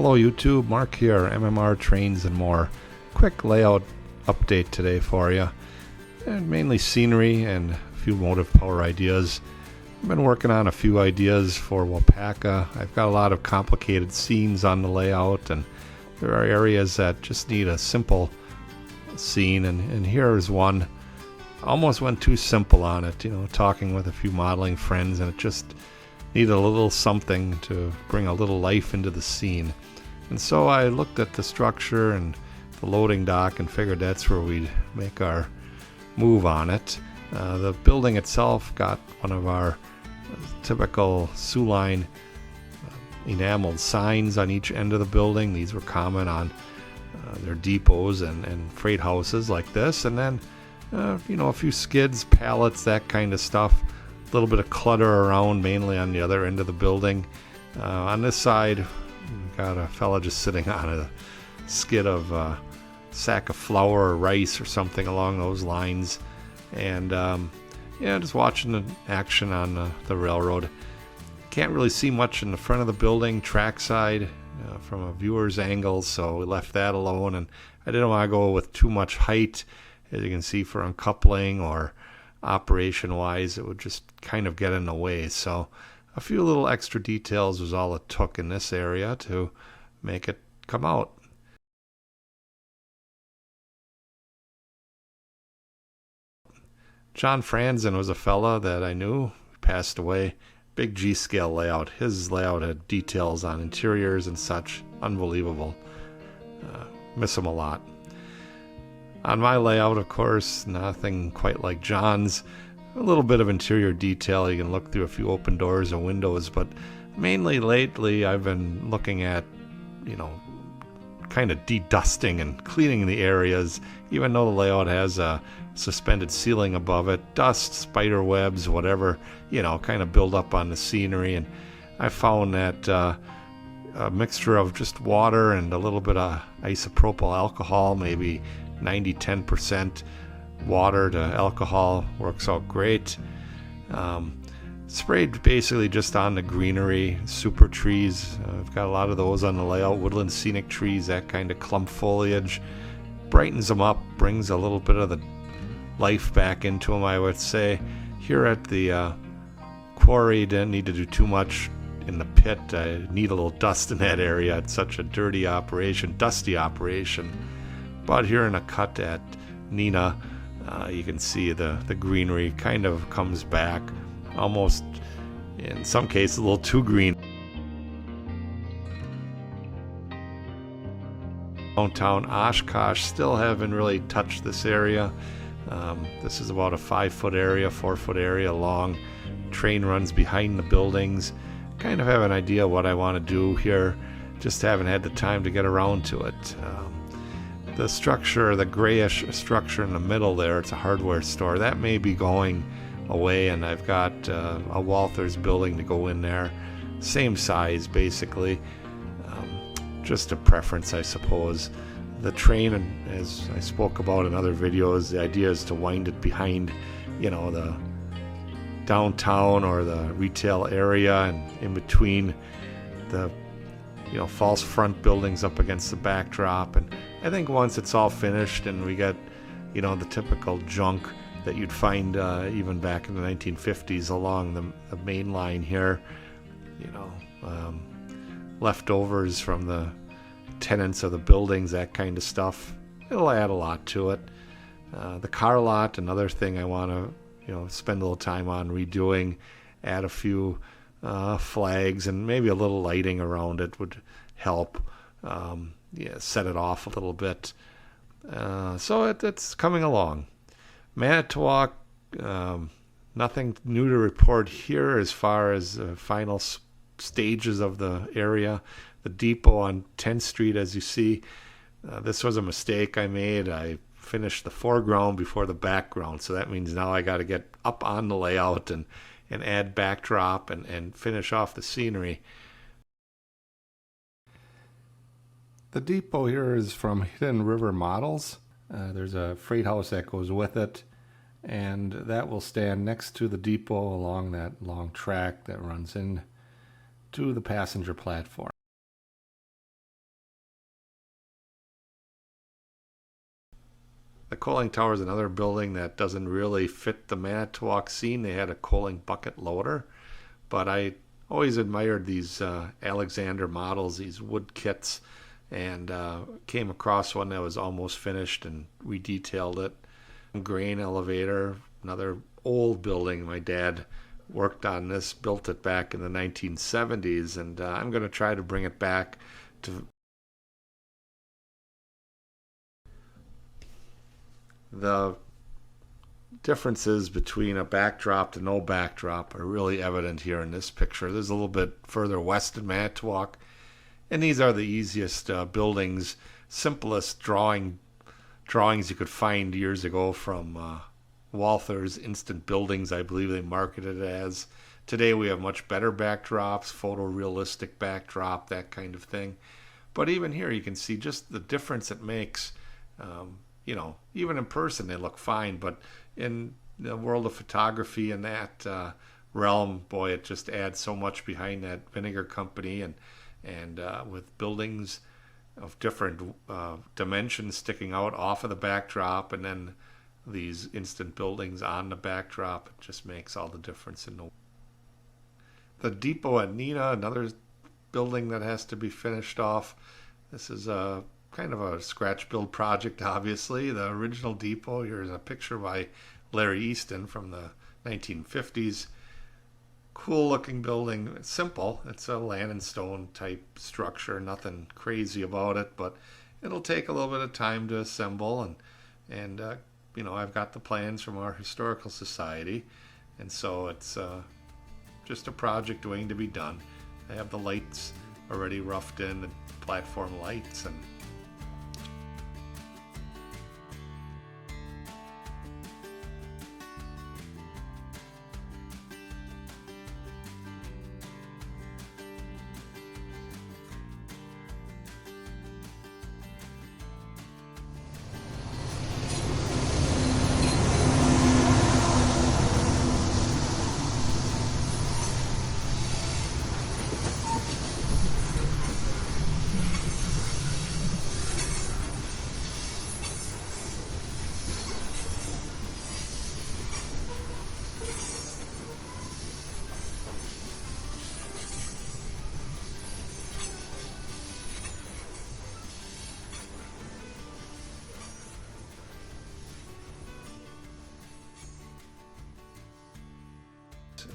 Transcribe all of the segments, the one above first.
Hello YouTube, Mark here, MMR Trains and More. Quick layout update today for you. And mainly scenery and a few motive power ideas. I've been working on a few ideas for Wapaka. I've got a lot of complicated scenes on the layout, and there are areas that just need a simple scene, and here is one. Almost went too simple on it, talking with a few modeling friends, and it just needed a little something to bring a little life into the scene. And so I looked at the structure and the loading dock and figured that's where we'd make our move on it. The building itself got one of our typical Sioux Line enameled signs on each end of the building. These were common on their depots and freight houses like this. And then, a few skids, pallets, that kind of stuff. A little bit of clutter around, mainly on the other end of the building. On this side, we've got a fella just sitting on a skid of sack of flour or rice or something along those lines. And just watching the action on the railroad. Can't really see much in the front of the building, trackside, from a viewer's angle, so we left that alone. And I didn't want to go with too much height, as you can see, for uncoupling or operation wise. It would just kind of get in the way. So a few little extra details was all it took in this area to make it come out. John Franzen was a fella that I knew. He passed away. Big G-scale layout. His layout had details on interiors and such. Unbelievable. Miss him a lot. On my layout, of course, nothing quite like John's. A little bit of interior detail. You can look through a few open doors and windows, but mainly lately I've been looking at, kind of de-dusting and cleaning the areas. Even though the layout has a suspended ceiling above it, dust, spider webs, whatever, kind of build up on the scenery. And I found that a mixture of just water and a little bit of isopropyl alcohol, maybe 90-10% water to alcohol, works out great. Sprayed basically just on the greenery, super trees. I've got a lot of those on the layout, woodland scenic trees, that kind of clump foliage. Brightens them up, brings a little bit of the life back into them, I would say. Here at the quarry, didn't need to do too much in the pit. I need a little dust in that area. It's such a dirty operation, dusty operation. But here in a cut at Nina, you can see the greenery kind of comes back, almost in some cases a little too green. Downtown Oshkosh, still haven't really touched this area. This is about a 5-foot area, 4-foot area long. Train runs behind the buildings. Kind of have an idea what I want to do here, just haven't had the time to get around to it. The structure, the grayish structure in the middle there, it's a hardware store. That may be going away, and I've got a Walther's building to go in there. Same size, basically. Just a preference, I suppose. The train, as I spoke about in other videos, the idea is to wind it behind, the downtown or the retail area, and in between the false front buildings up against the backdrop. And I think once it's all finished and we get the typical junk that you'd find even back in the 1950s along the main line here, leftovers from the tenants of the buildings, that kind of stuff, it'll add a lot to it. The car lot, another thing I want to spend a little time on redoing. Add a few flags and maybe a little lighting around it would help set it off a little bit. So it's coming along. Manitowoc, nothing new to report here as far as final stages of the area. The depot on 10th Street, as you see, this was a mistake I made. I finished the foreground before the background, so that means now I got to get up on the layout and add backdrop and finish off the scenery. The depot here is from Hidden River Models. There's a freight house that goes with it, and that will stand next to the depot along that long track that runs in to the passenger platform. The coaling tower is another building that doesn't really fit the Manitowoc scene. They had a coaling bucket loader, but I always admired these Alexander models, these wood kits, and came across one that was almost finished and redetailed it. Grain elevator, another old building. My dad worked on this, built it back in the 1970s, and I'm going to try to bring it back to the differences between a backdrop to no backdrop are really evident here in this picture. There's a little bit further west in Manitowoc, and these are the easiest buildings, simplest drawings you could find years ago from Walther's Instant Buildings, I believe they marketed it as. Today we have much better backdrops, photorealistic backdrop, that kind of thing. But even here you can see just the difference it makes. Even in person they look fine, but in the world of photography and that realm, boy, it just adds so much behind that vinegar company, and with buildings of different dimensions sticking out off of the backdrop, and then these instant buildings on the backdrop, it just makes all the difference in the depot at Neenah, another building that has to be finished off. This is a kind of a scratch build project, obviously. The original depot, here's a picture by Larry Easton from the 1950s. Cool looking building. It's simple. It's a land and stone type structure, nothing crazy about it, but it'll take a little bit of time to assemble, and I've got the plans from our historical society, and so it's just a project waiting to be done. I have the lights already roughed in, the platform lights, and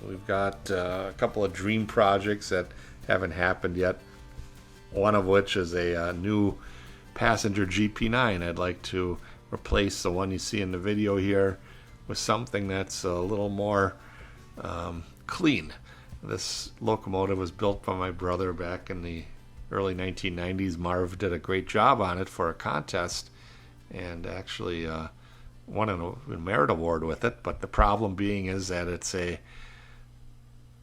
we've got a couple of dream projects that haven't happened yet. One of which is a new passenger GP9. I'd like to replace the one you see in the video here with something that's a little more clean. This locomotive was built by my brother back in the early 1990s. Marv did a great job on it for a contest, and actually won a merit award with it. But the problem being is that it's a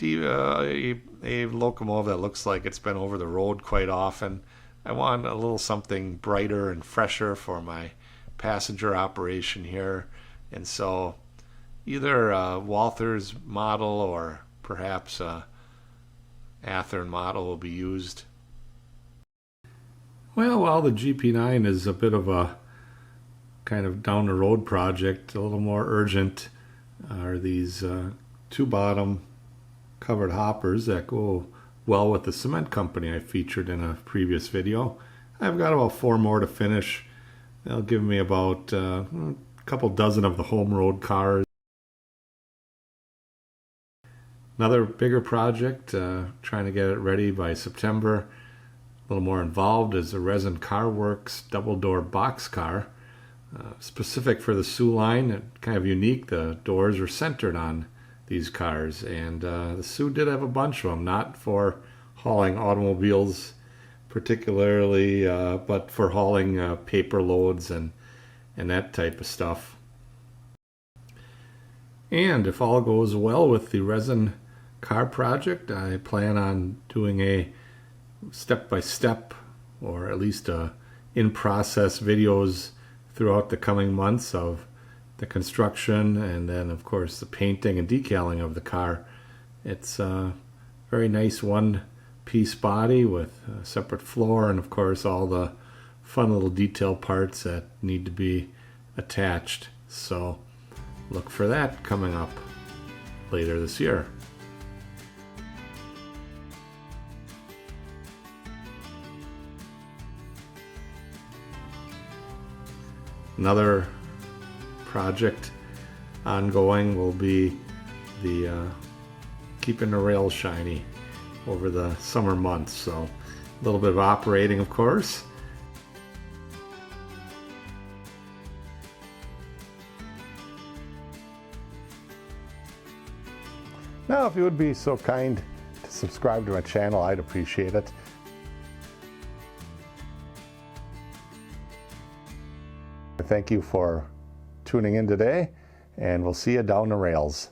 locomotive that looks like it's been over the road quite often. I want a little something brighter and fresher for my passenger operation here, and so either Walther's model or perhaps Athearn model will be used. Well, while the GP9 is a bit of a kind of down the road project, a little more urgent are these two bottom covered hoppers that go well with the cement company I featured in a previous video. I've got about 4 more to finish. They'll give me about a couple dozen of the home road cars. Another bigger project, trying to get it ready by September. A little more involved, is the Resin Car Works double door box car. Specific for the Sioux line, kind of unique. The doors are centered on these cars, and the Sioux did have a bunch of them, not for hauling automobiles particularly, but for hauling paper loads and that type of stuff. And if all goes well with the resin car project, I plan on doing a step-by-step, or at least in-process videos throughout the coming months of the construction, and then of course the painting and decaling of the car. It's a very nice one-piece body with a separate floor, and of course all the fun little detail parts that need to be attached. So look for that coming up later this year. Another project ongoing will be the keeping the rails shiny over the summer months. So a little bit of operating, of course. Now, if you would be so kind to subscribe to my channel, I'd appreciate it. Thank you for tuning in today, and we'll see you down the rails.